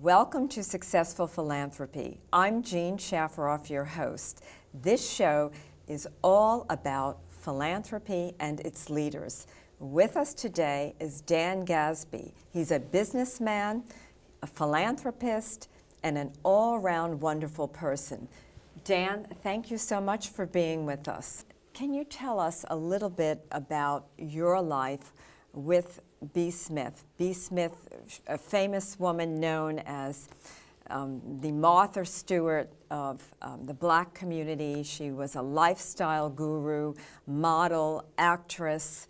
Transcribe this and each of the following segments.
Welcome to Successful Philanthropy. I'm Jean Shafiroff, your host. This show is all about philanthropy and its leaders. With us today is Dan Gasby. He's a businessman, a philanthropist, and an all-around wonderful person. Dan, thank you so much for being with us. Can you tell us a little bit about your life with B. Smith? B. Smith, a famous woman known as the Martha Stewart of the Black community. She was a lifestyle guru, model, actress,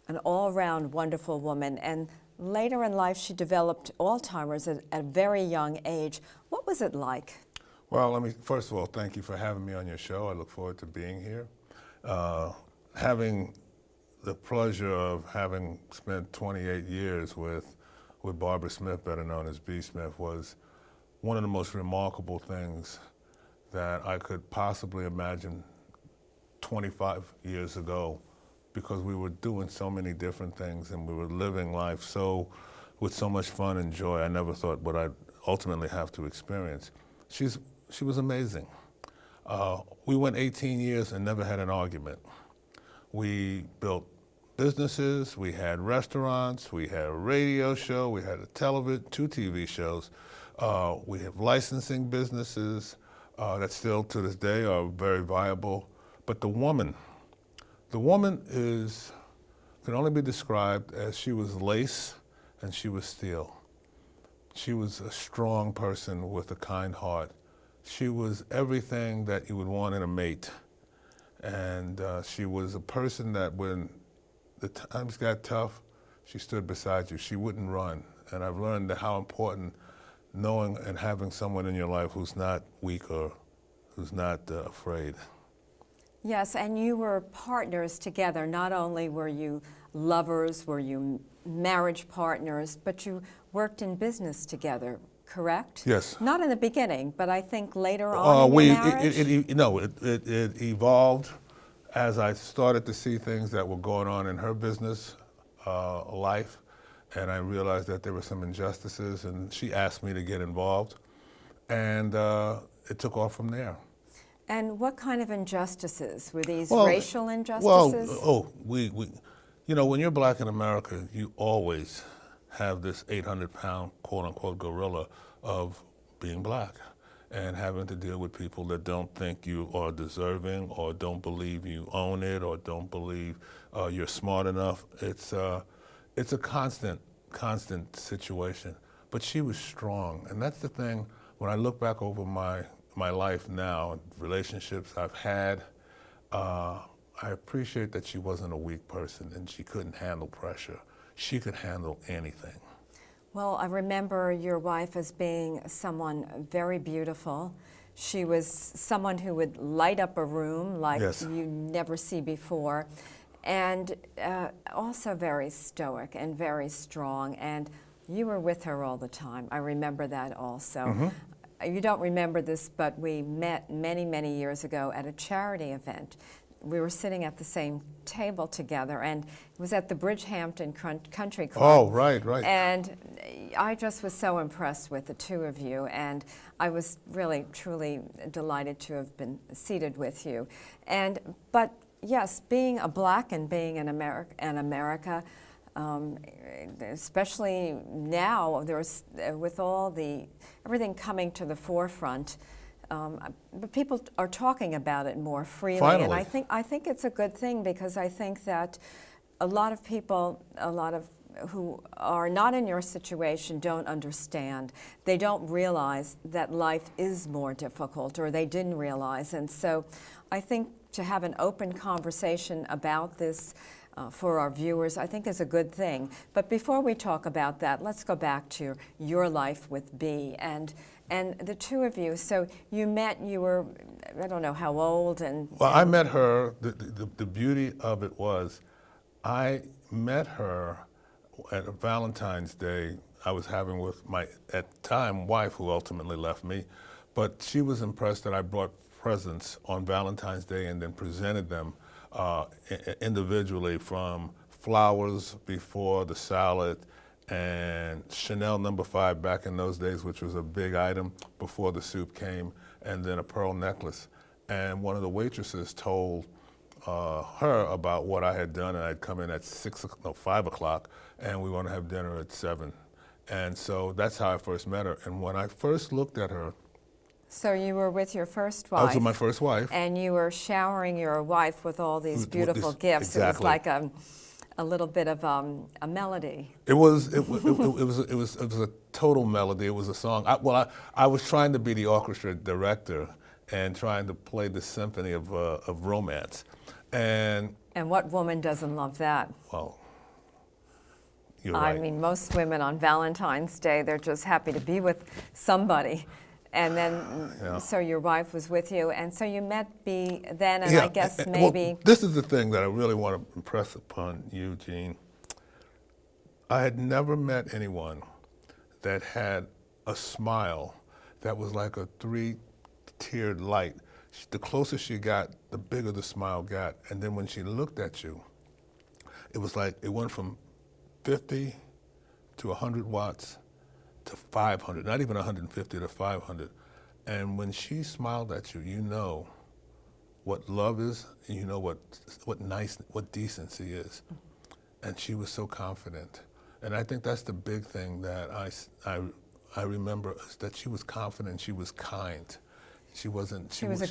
an all-around wonderful woman. And later in life, she developed Alzheimer's at a very young age. What was it like? Well, let me, first of all, thank you for having me on your show. I look forward to being here. Having the pleasure of having spent 28 years with Barbara Smith, better known as B. Smith, was one of the most remarkable things that I could possibly imagine 25 years ago, because we were doing so many different things and we were living life with so much fun and joy. I never thought what I'd ultimately have to experience. She was amazing. We went 18 years and never had an argument. We built businesses, we had restaurants, we had a radio show, we had two TV shows. We have licensing businesses that still to this day are very viable. But the woman can only be described as she was lace and she was steel. She was a strong person with a kind heart. She was everything that you would want in a mate. And she was a person that when the times got tough, she stood beside you. She wouldn't run. And I've learned how important knowing and having someone in your life who's not weak or who's not afraid. Yes, and you were partners together. Not only were you lovers, were you marriage partners, but you worked in business together, correct? Yes. Not in the beginning, but I think later on in your marriage? It evolved as I started to see things that were going on in her business life, and I realized that there were some injustices, and she asked me to get involved, and it took off from there. And what kind of injustices? Were these racial injustices? When you're Black in America, you always have this 800-pound, quote-unquote, gorilla of being Black and having to deal with people that don't think you are deserving or don't believe you own it or don't believe you're smart enough. It's a constant situation. But she was strong, and that's the thing. When I look back over my life now, relationships I've had, I appreciate that she wasn't a weak person and she couldn't handle pressure. She could handle anything. Well, I remember your wife as being someone very beautiful. She was someone who would light up a room like you never see before, and also very stoic and very strong, and you were with her all the time. I remember that also. Mm-hmm. You don't remember this, but we met many, many years ago at a charity event. We were sitting at the same table together, and it was at the Bridgehampton Country Club. Oh, right. And I just was so impressed with the two of you, and I was really, truly delighted to have been seated with you. But yes, being a Black and being in America, especially now, there's with everything coming to the forefront. But people are talking about it more freely, Finally. And I think it's a good thing, because I think that a lot of people, who are not in your situation don't understand. They don't realize that life is more difficult, or they didn't realize. And so I think to have an open conversation about this for our viewers, I think is a good thing. But before we talk about that, let's go back to your life with B and the two of you. So you met, you were, I don't know how old, I met her, the beauty of it was, I met her at a Valentine's Day I was having with my, at the time, wife, who ultimately left me. But she was impressed that I brought presents on Valentine's Day and then presented them individually, from flowers before the salad and Chanel No. 5 back in those days, which was a big item before the soup came, and then a pearl necklace. And one of the waitresses told her about what I had done, and I'd come in at 5 o'clock, and we want to have dinner at 7. And so that's how I first met her. And when I first looked at her, So you were with your first wife. I was with my first wife. And you were showering your wife with all these beautiful gifts. Exactly. It was like a little bit of a melody. It was a total melody. It was a song. I was trying to be the orchestra director and trying to play the symphony of romance. And what woman doesn't love that? well, you're right. I mean, most women on Valentine's Day, they're just happy to be with somebody. And then, so your wife was with you, and so you met then, and I guess maybe... Well, this is the thing that I really want to impress upon you, Jean. I had never met anyone that had a smile that was like a 3-tiered light. The closer she got, the bigger the smile got. And then when she looked at you, it was like it went from 50 to 100 watts to 500, not even 150 to 500. And when she smiled at you, you know what love is, and you know what decency is. And she was so confident. And I think that's the big thing that I remember, is that she was confident, she was kind. She was a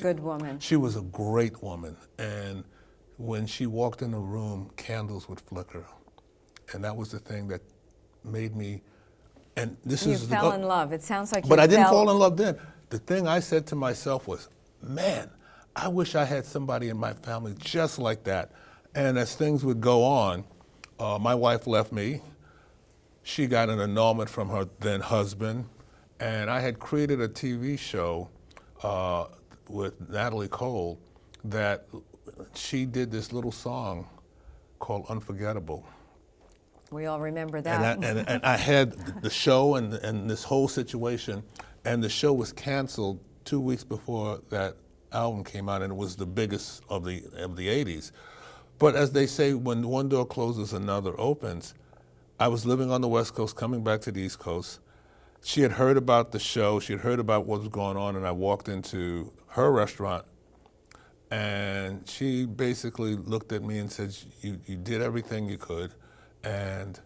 good woman. She was a great woman. And when she walked in the room, candles would flicker. And that was the thing that made me, and this you is... You fell in love. It sounds like But I didn't fall in love then. The thing I said to myself was, man, I wish I had somebody in my family just like that. And as things would go on, my wife left me. She got an annulment from her then husband. And I had created a TV show with Natalie Cole that she did this little song called Unforgettable. We all remember that. And I had the show and this whole situation, and the show was canceled 2 weeks before that album came out, and it was the biggest of the 80s. But as they say, when one door closes, another opens. I was living on the West Coast, coming back to the East Coast. She had heard about the show, she had heard about what was going on, and I walked into her restaurant, and she basically looked at me and said, you did everything you could, and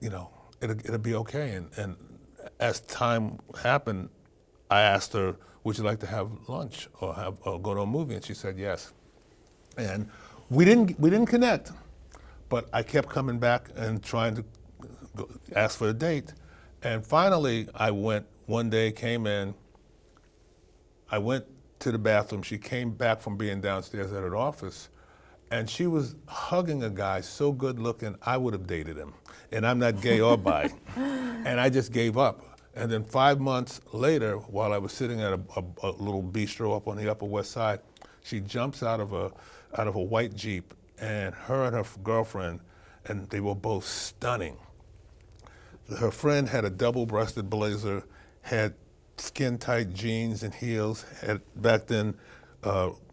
it'll be okay. And as time happened, I asked her, would you like to have lunch or go to a movie? And she said yes. And we didn't connect, but I kept coming back and trying to ask for a date. And finally, I went one day, came in, I went to the bathroom. She came back from being downstairs at her office, and she was hugging a guy so good looking, I would have dated him. And I'm not gay or bi. And I just gave up. And then 5 months later, while I was sitting at a little bistro up on the Upper West Side, she jumps out of a white Jeep, and her and her girlfriend, and they were both stunning. Her friend had a double-breasted blazer, had skin-tight jeans and heels, had back then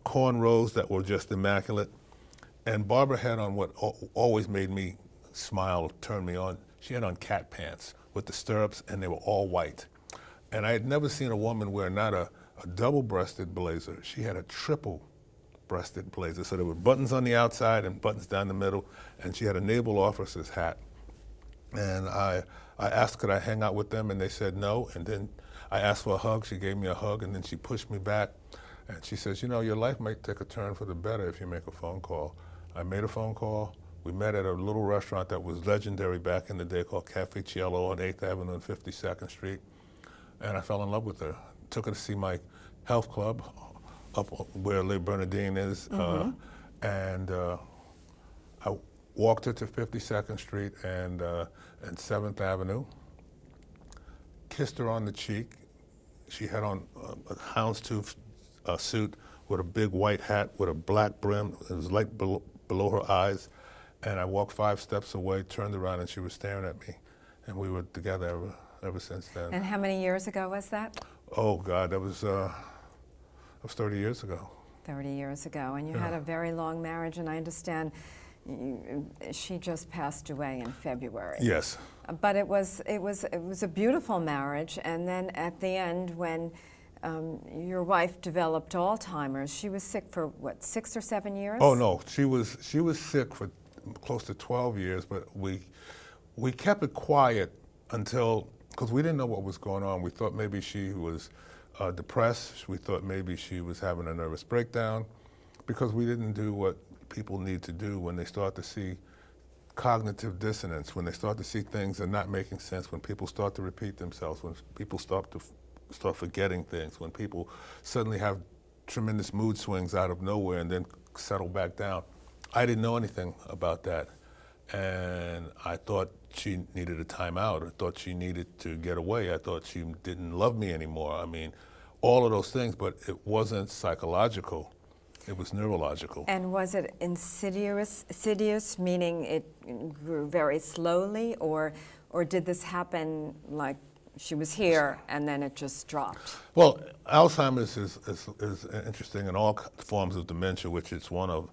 cornrows that were just immaculate. And Barbara had on what always made me smile, turned me on. She had on cat pants with the stirrups, and they were all white. And I had never seen a woman wear not a double-breasted blazer. She had a triple-breasted blazer. So there were buttons on the outside and buttons down the middle, and she had a naval officer's hat. And I asked could I hang out with them, and they said no. And then I asked for a hug. She gave me a hug, and then she pushed me back. And she says, your life might take a turn for the better if you make a phone call. I made a phone call. We met at a little restaurant that was legendary back in the day called Cafe Cielo on 8th Avenue and 52nd Street. And I fell in love with her. Took her to see my health club up where Le Bernardine is. And I walked her to 52nd Street and 7th Avenue, kissed her on the cheek. She had on a houndstooth suit with a big white hat with a black brim. It was like below her eyes. And I walked 5 steps away, turned around, and she was staring at me. And we were together ever since then. And how many years ago was that? Oh, God, that was 30 years ago. 30 years ago. And you had a very long marriage, and I understand she just passed away in February. Yes. But it was a beautiful marriage, and then at the end, when your wife developed Alzheimer's, she was sick for what, 6 or 7 years? Oh no, she was sick for close to 12 years, but we kept it quiet until, because we didn't know what was going on. We thought maybe she was depressed. We thought maybe she was having a nervous breakdown, because we didn't do what people need to do when they start to see cognitive dissonance, when they start to see things that are not making sense, when people start to repeat themselves, when people start forgetting things, when people suddenly have tremendous mood swings out of nowhere and then settle back down. I didn't know anything about that, and I thought she needed a timeout. I thought she needed to get away. I thought she didn't love me anymore. I mean, all of those things, but it wasn't psychological. It was neurological. And was it insidious, meaning it grew very slowly, or did this happen like she was here and then it just dropped? Well, Alzheimer's is interesting in all forms of dementia, which it's one of.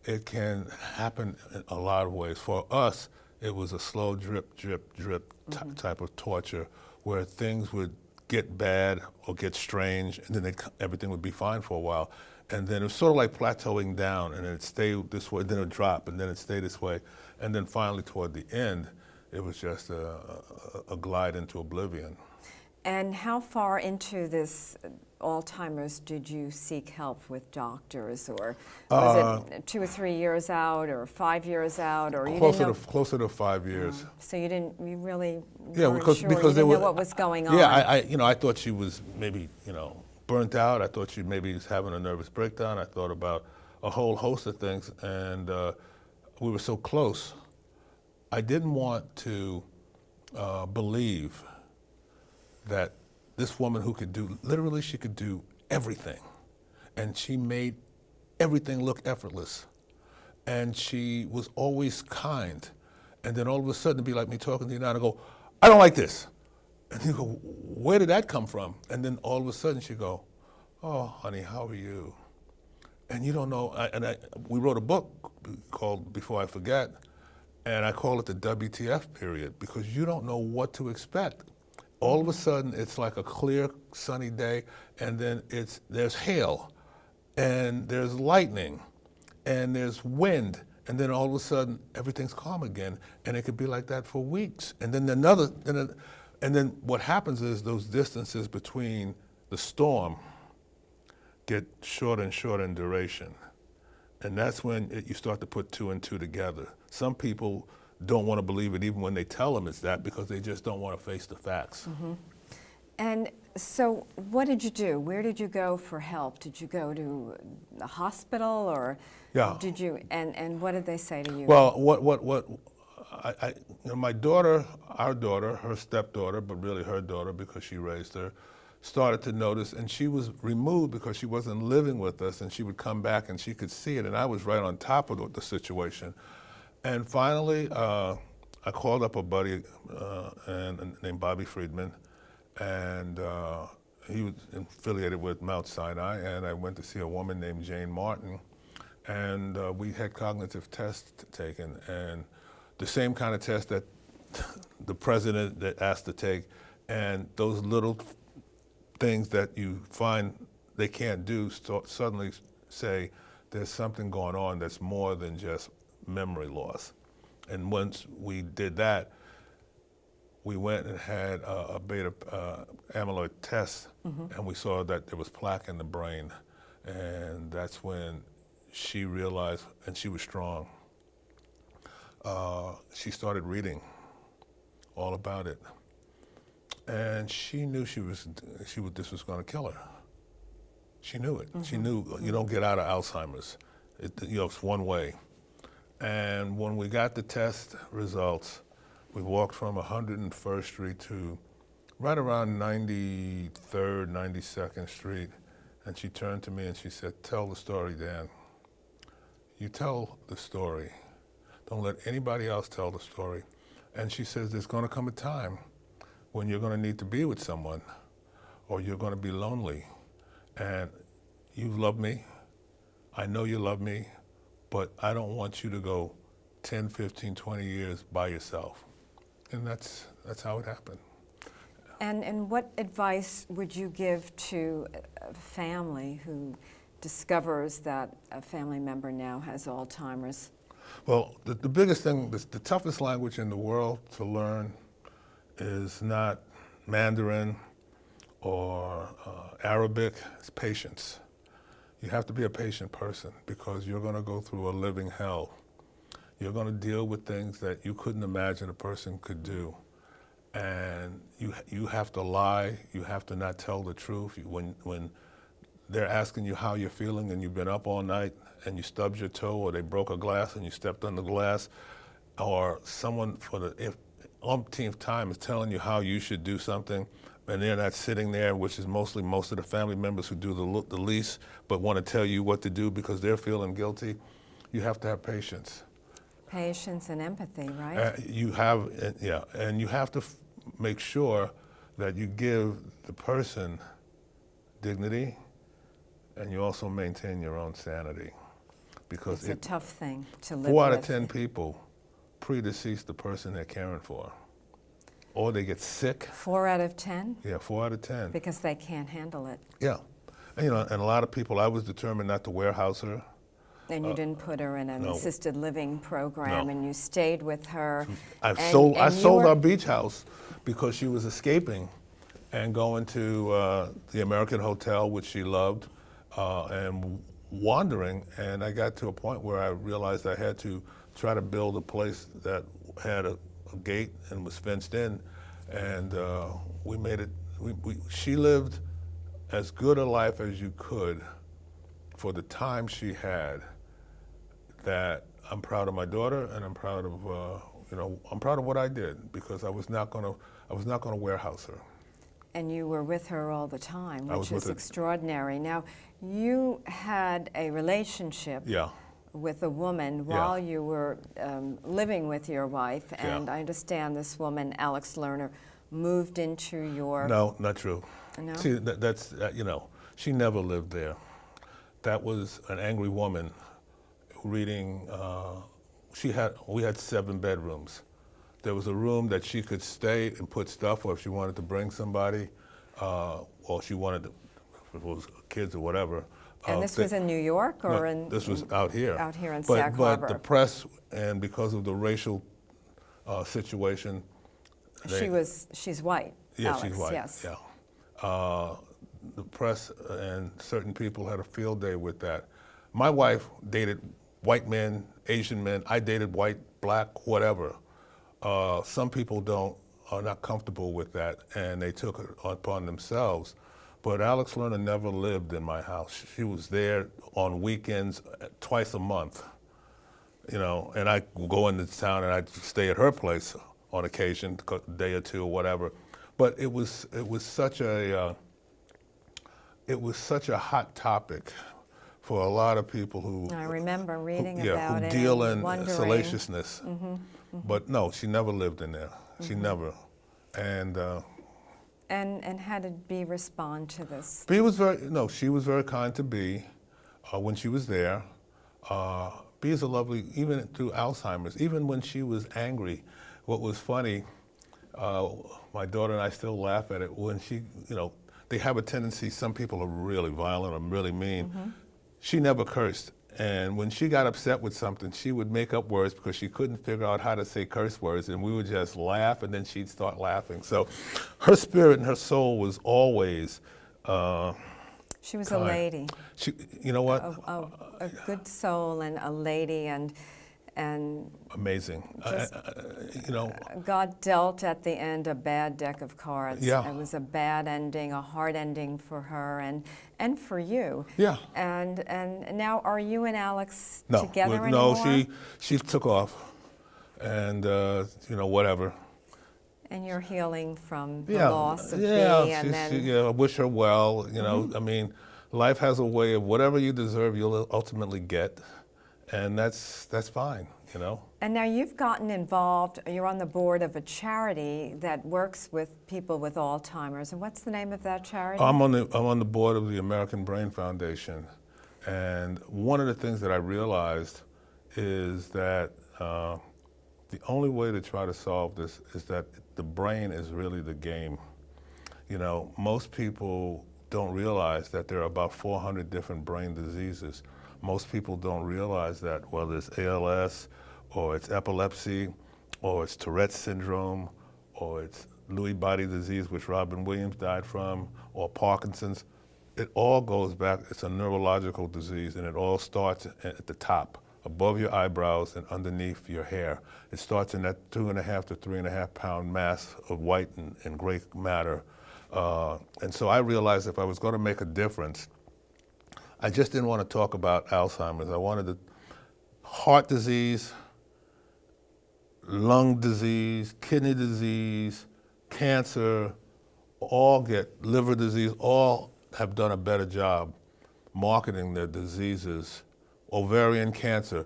It can happen in a lot of ways. For us, it was a slow drip, drip, drip type of torture, where things would get bad or get strange, and then everything would be fine for a while. And then it was sort of like plateauing down, and it'd stay this way, then it'd drop, and then it'd stay this way. And then finally, toward the end, it was just a glide into oblivion. And how far into this Alzheimer's did you seek help with doctors, or was it 2 or 3 years out, or 5 years out, or you didn't know? Closer to 5 years. So you really Yeah, weren't because sure. You they didn't were, know what was going on. Yeah, I thought she was maybe burnt out. I thought she maybe was having a nervous breakdown. I thought about a whole host of things, and we were so close. I didn't want to believe that this woman who could do, literally she could do everything, and she made everything look effortless, and she was always kind, and then all of a sudden it'd be like me talking to you now, and I go, I don't like this. And you go, where did that come from? And then all of a sudden she'd go, oh, honey, how are you? And you don't know, we wrote a book called Before I Forget, and I call it the WTF period, because you don't know what to expect. All of a sudden, it's like a clear, sunny day, and then there's hail, and there's lightning, and there's wind, and then all of a sudden, everything's calm again, and it could be like that for weeks. And then and then what happens is those distances between the storm get shorter and shorter in duration, and that's when you start to put 2 and 2 together. Some people don't want to believe it even when they tell them it's that, because they just don't want to face the facts. Mm-hmm. And so what did you do? Where did you go for help? Did you go to the hospital, or did you, and what did they say to you? Well, my daughter, our daughter, her stepdaughter, but really her daughter because she raised her, started to notice, and she was removed because she wasn't living with us, and she would come back and she could see it, and I was right on top of the situation. And finally, I called up a buddy named Bobby Friedman, and he was affiliated with Mount Sinai, and I went to see a woman named Jane Martin, and we had cognitive tests taken, and the same kind of test that the president that asked to take, and those little things that you find they can't do suddenly say there's something going on that's more than just memory loss. And once we did that, we went and had a beta amyloid test, and we saw that there was plaque in the brain, and that's when she realized, and she was strong. She started reading all about it, and she knew this was going to kill her. She knew it. She knew you don't get out of Alzheimer's. It's one way. And when we got the test results, we walked from 101st Street to right around 93rd, 92nd Street, and she turned to me and she said, "Tell the story, Dan. You tell the story. Don't let anybody else tell the story." And she says, there's going to come a time when you're going to need to be with someone, or you're going to be lonely. And you've loved me. I know you love me. but I don't want you to go 10, 15, 20 years by yourself. And that's how it happened. And what advice would you give to a family who discovers that a family member now has Alzheimer's? Well, the biggest thing, the toughest language in the world to learn is not Mandarin or Arabic, it's patience. You have to be a patient person because you're going to go through a living hell. You're going to deal with things that you couldn't imagine a person could do. And you have to lie, you have to not tell the truth. When they're asking you how you're feeling and you've been up all night and you stubbed your toe or they broke a glass and you stepped on the glass, or someone for the umpteenth time is telling you how you should do something and they're not sitting there, which is most of the family members who do the least but want to tell you what to do because they're feeling guilty, you have to have patience. Patience and empathy, right? You have, and you have to make sure that you give the person dignity, and you also maintain your own sanity, because it's a tough thing to live with. 4 out of 10 people predecease the person they're caring for, or they get sick. 4 out of 10? Yeah, 4 out of 10. Because they can't handle it. Yeah, and, and a lot of people. I was determined not to warehouse her. And you didn't put her in an no. assisted living program, No. and you stayed with her. I sold our beach house because she was escaping and going to the American Hotel, which she loved, and wandering. And I got to a point where I realized I had to try to build a place that had a gate and was fenced in. And we made it. She lived as good a life as you could for the time she had. That I'm proud of my daughter, and I'm proud of I'm proud of what I did, because I was not gonna warehouse her. And you were with her all the time, which was is extraordinary. Now, you had a relationship with a woman while you were living with your wife, and I understand this woman, Alex Lerner, moved into your... No, not true. No? See, that's she never lived there. That was an angry woman reading. We had 7 bedrooms. There was a room that she could stay and put stuff, or if she wanted to bring somebody, or she wanted to, if it was kids or whatever. And this was in New York, or no, this was out here. Out here in Sag Harbor. But the press, and because of the racial situation, she's white. Yeah, Alex, she's white. Yes. Yeah. The press and certain people had a field day with that. My wife dated white men, Asian men. I dated white, black, whatever. Some people are not comfortable with that, and they took it upon themselves. But Alex Lerner never lived in my house. She was there on weekends, twice a month, and I would go into town and I'd stay at her place on occasion, a day or two or whatever. But it was such a hot topic for a lot of people who... I remember reading about it. Who deal in wondering. salaciousness. But no, she never lived in there. She never. And how did Bea respond to this? Bea was she was very kind to Bea when she was there. Bea is a lovely, even through Alzheimer's, even when she was angry. What was funny, my daughter and I still laugh at it, when she, they have a tendency, some people are really violent or really mean. She never cursed. And when she got upset with something, she would make up words because she couldn't figure out how to say curse words, and we would just laugh, and then she'd start laughing. So her spirit and her soul was always she was kind. A lady. She, you know what? A good soul and a lady, and amazing. God dealt at the end a bad deck of cards. Yeah. It was a bad ending, a hard ending for her and for you. Yeah. And now, are you and Alex together anymore? No, she took off, and whatever. And you're healing from the loss of Bea, and then... I wish her well. I mean, life has a way of whatever you deserve, you'll ultimately get. And that's fine, And now you've gotten involved, you're on the board of a charity that works with people with Alzheimer's. And what's the name of that charity? I'm on the board of the American Brain Foundation. And one of the things that I realized is that the only way to try to solve this is that the brain is really the game. You know, most people don't realize that there are about 400 different brain diseases. Most people don't realize that whether it's ALS or it's epilepsy or it's Tourette's syndrome or it's Lewy body disease, which Robin Williams died from, or Parkinson's, it all goes back, it's a neurological disease, and it all starts at the top, above your eyebrows and underneath your hair. It starts in that 2.5 to 3.5 pound mass of white and gray matter. And so I realized if I was going to make a difference, I just didn't want to talk about Alzheimer's. I wanted the heart disease, lung disease, kidney disease, cancer, all get liver disease, all have done a better job marketing their diseases, ovarian cancer,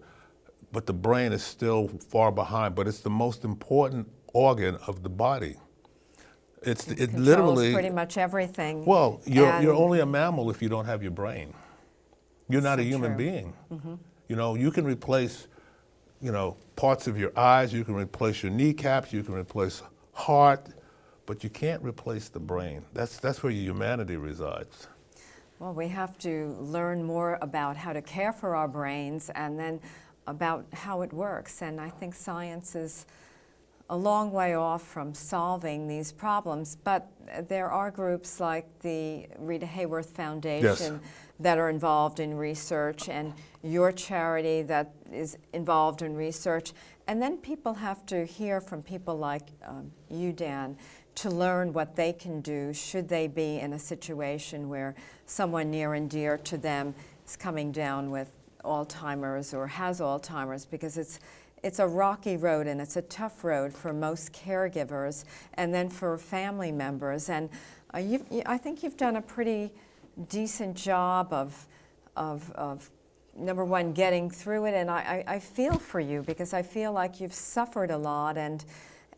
but the brain is still far behind, but it's the most important organ of the body. It controls literally pretty much everything. Well, you're only a mammal if you don't have your brain. You're not a human being. Mm-hmm. You know, you can replace, you know, parts of your eyes, you can replace your kneecaps, you can replace heart, but you can't replace the brain. That's where your humanity resides. Well, we have to learn more about how to care for our brains and then about how it works. And I think science is a long way off from solving these problems, but there are groups like the Rita Hayworth Foundation that are involved in research, and your charity that is involved in research. And then people have to hear from people like you, Dan, to learn what they can do should they be in a situation where someone near and dear to them is coming down with Alzheimer's or has Alzheimer's, because it's a rocky road and it's a tough road for most caregivers and then for family members. And I think you've done a pretty decent job of number one, getting through it. And I feel for you because I feel like you've suffered a lot, and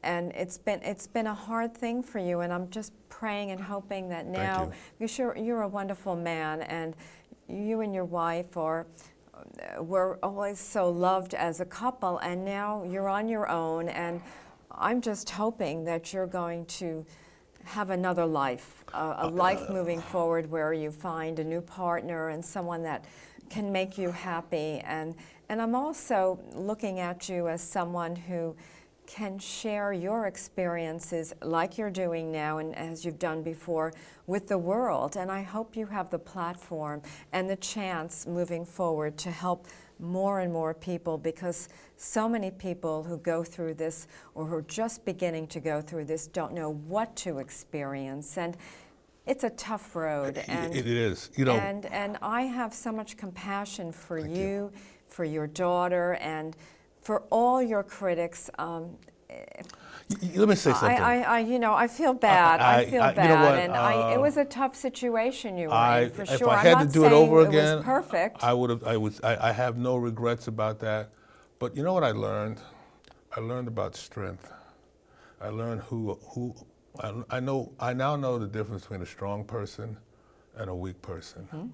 it's been a hard thing for you. And I'm just praying and hoping that now, because you're a wonderful man, and you and your wife were always so loved as a couple, and now you're on your own, and I'm just hoping that you're going to have another life, a life moving forward where you find a new partner and someone that can make you happy. And I'm also looking at you as someone who can share your experiences like you're doing now and as you've done before with the world. And I hope you have the platform and the chance moving forward to help more and more people, because so many people who go through this or who are just beginning to go through this don't know what to experience. And it's a tough road. And it is. You know, and I have so much compassion for you, for your daughter, and for all your critics. Let me say something. I feel bad. I feel bad, you know what, and it was a tough situation you were in, for sure. If I had to do it over again, it was perfect. I have no regrets about that. But you know what I learned? I learned about strength. I learned I now know the difference between a strong person and a weak person. Mm-hmm.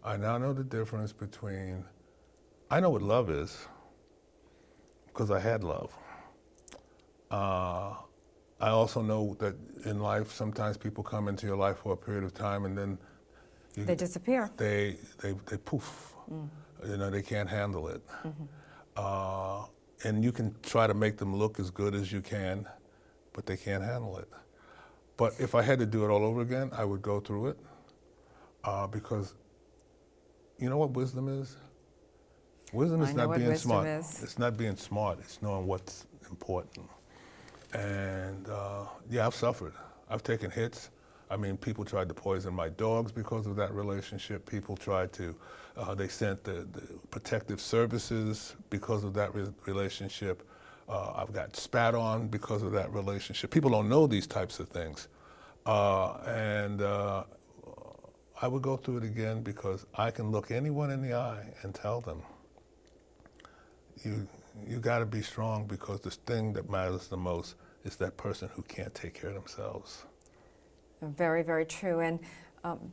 I now know the difference between, I know what love is, because I had love. I also know that in life, sometimes people come into your life for a period of time and then they disappear. They poof. Mm. You know, they can't handle it. Mm-hmm. And you can try to make them look as good as you can, but they can't handle it. But if I had to do it all over again, I would go through it, because you know what wisdom is? Wisdom is not being smart. It's not being smart. It's knowing what's important. And I've suffered. I've taken hits. I mean, people tried to poison my dogs because of that relationship. People tried to, they sent the protective services because of that relationship. I've got spat on because of that relationship. People don't know these types of things. And I would go through it again because I can look anyone in the eye and tell them, you got to be strong, because the thing that matters the most is that person who can't take care of themselves. Very, very true. And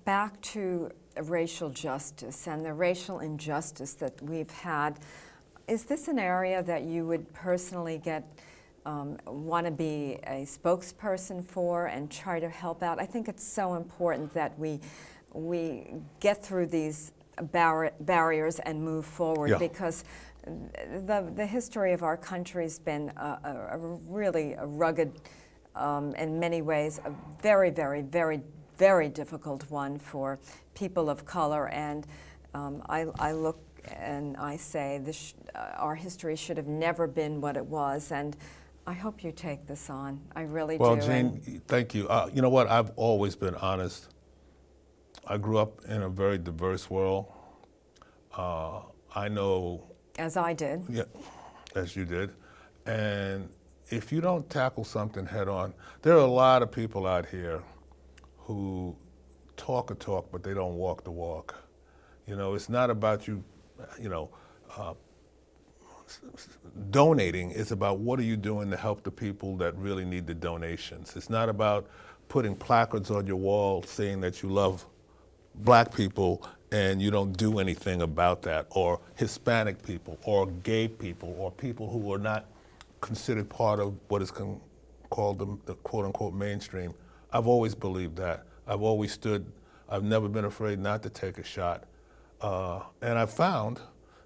back to racial justice and the racial injustice that we've had. Is this an area that you would personally want to be a spokesperson for and try to help out? I think it's so important that we get through these barriers and move forward, because the history of our country has been a really rugged, in many ways, a very, very, very, very difficult one for people of color. And I look and I say our history should have never been what it was. And I hope you take this on. I really do. Well, Jean, thank you. You know what? I've always been honest. I grew up in a very diverse world. I know... As I did. Yeah, as you did. And if you don't tackle something head on, there are a lot of people out here who talk a talk, but they don't walk the walk. You know, it's not about you, donating. It's about what are you doing to help the people that really need the donations. It's not about putting placards on your wall saying that you love Black people and you don't do anything about that, or Hispanic people, or gay people, or people who are not considered part of what is called the quote-unquote mainstream. I've always believed that. I've always stood. I've never been afraid not to take a shot. And I've found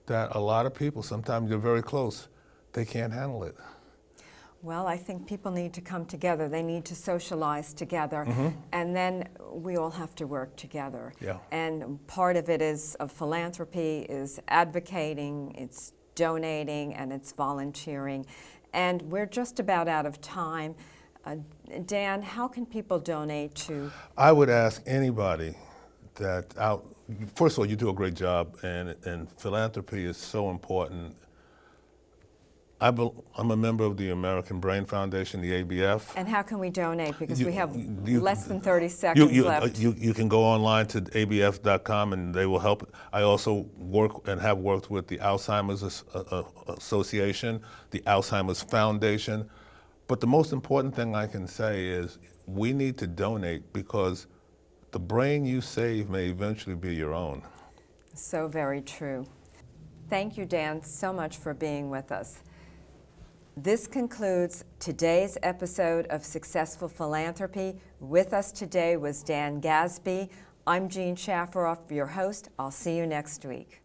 that a lot of people, sometimes they're very close, they can't handle it. Well, I think people need to come together. They need to socialize together, and then we all have to work together. Yeah. And part of it is philanthropy, is advocating, it's donating, and it's volunteering. And we're just about out of time. Dan, how can people donate to? I would ask anybody that first of all, you do a great job, and philanthropy is so important. I'm a member of the American Brain Foundation, the ABF. And how can we donate? Because we have less than 30 seconds left. You can go online to abf.com and they will help. I also work and have worked with the Alzheimer's Association, the Alzheimer's Foundation. But the most important thing I can say is we need to donate, because the brain you save may eventually be your own. So very true. Thank you, Dan, so much for being with us. This concludes today's episode of Successful Philanthropy. With us today was Dan Gasby. I'm Jean Shafiroff, your host. I'll see you next week.